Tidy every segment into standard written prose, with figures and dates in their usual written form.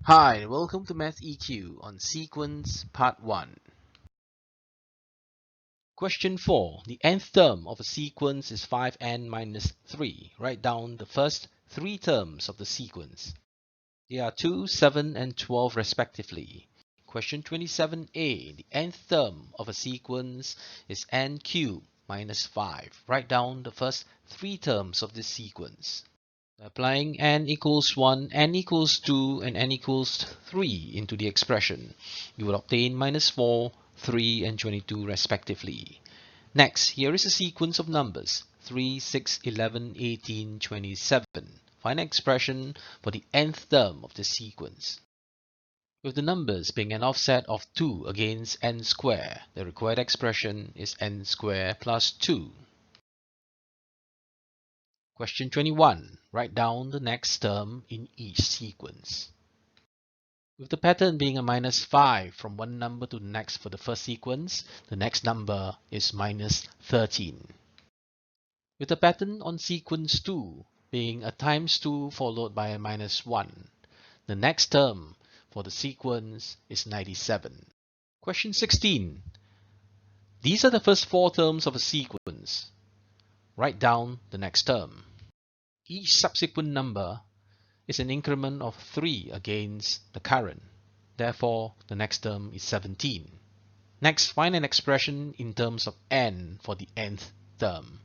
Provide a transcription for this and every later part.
Hi, welcome to Math EQ on Sequence Part 1. Question 4. The nth term of a sequence is 5n minus 3. Write down the first three terms of the sequence. They are 2, 7, and 12 respectively. Question 27a. The nth term of a sequence is n cubed minus 5. Write down the first three terms of this sequence. Applying n equals 1, n equals 2, and n equals 3 into the expression, you will obtain minus 4, 3, and 22 respectively. Next, here is a sequence of numbers 3, 6, 11, 18, 27. Find an expression for the nth term of this sequence. With the numbers being an offset of 2 against n square, the required expression is n square plus 2. Question 21. Write down the next term in each sequence. With the pattern being a minus 5 from one number to the next for the first sequence, the next number is minus 13. With the pattern on sequence 2 being a times 2 followed by a minus 1, the next term for the sequence is 97. Question 16. These are the first four terms of a sequence. Write down the next term. Each subsequent number is an increment of 3 against the current. Therefore, the next term is 17. Next, find an expression in terms of n for the nth term.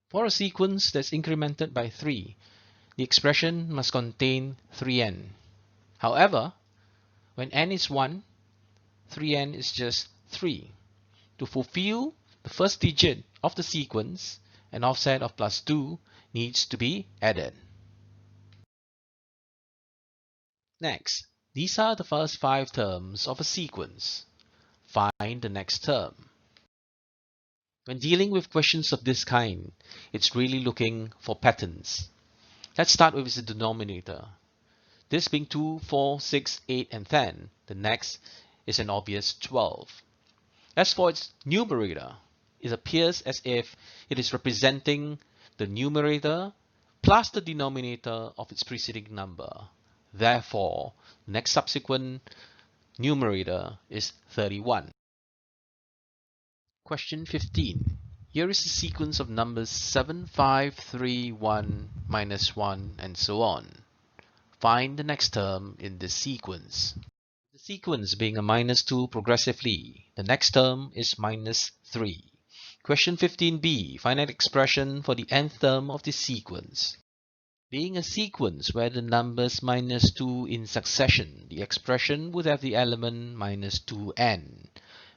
For a sequence that's incremented by 3, the expression must contain 3n. However, when n is 1, 3n is just 3. To fulfill the first digit of the sequence, an offset of plus 2 needs to be added. Next, these are the first 5 terms of a sequence. Find the next term. When dealing with questions of this kind, it's really looking for patterns. Let's start with the denominator. This being 2, 4, 6, 8, and 10, the next is an obvious 12. As for its numerator, it appears as if it is representing the numerator plus the denominator of its preceding number. Therefore, the next subsequent numerator is 31. Question 15. Here is a sequence of numbers 7, 5, 3, 1, minus 1, and so on. Find the next term in this sequence. The sequence being a minus 2 progressively, the next term is minus 3. Question 15b. Find an expression for the nth term of this sequence. Being a sequence where the numbers minus 2 in succession, the expression would have the element minus 2n.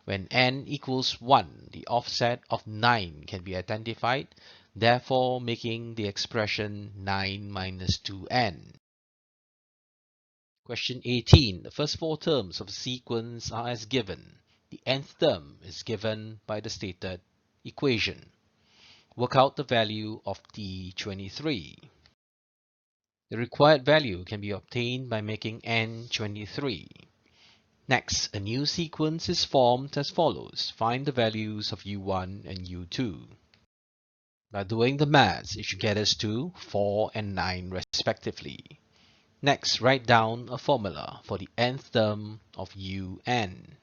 When n equals 1, the offset of 9 can be identified, therefore making the expression 9 minus 2n. Question 18. The first four terms of the sequence are as given. The nth term is given by the stated equation. Work out the value of D23. The required value can be obtained by making n 23. Next, a new sequence is formed as follows. Find the values of u1 and u2. By doing the maths, it should get us to 4 and 9 respectively. Next, write down a formula for the nth term of un.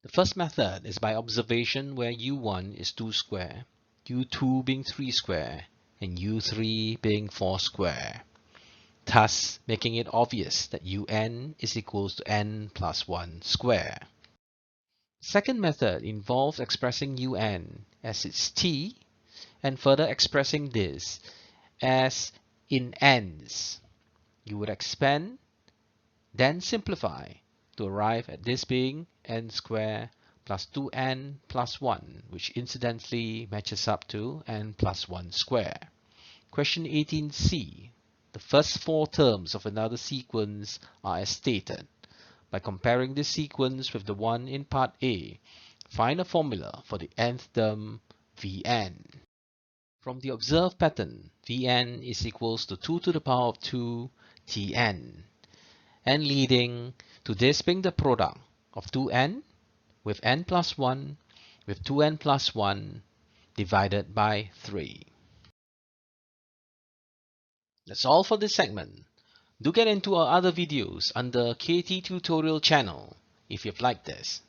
The first method is by observation where u1 is 2 square, u2 being 3 square, and u3 being 4 square. Thus, making it obvious that un is equals to n plus 1 square. Second method involves expressing un as its t and further expressing this as in n's. You would expand, then simplify to arrive at this being n squared plus 2n plus 1, which incidentally matches up to n plus 1 square. Question 18c. The first four terms of another sequence are as stated. By comparing this sequence with the one in part A, find a formula for the nth term Vn. From the observed pattern, Vn is equals to 2 to the power of 2 Tn, and leading to this being the product of 2n with n plus 1 with 2n plus 1 divided by 3. That's all for this segment. Do get into our other videos under KT Tutorial channel if you've liked this.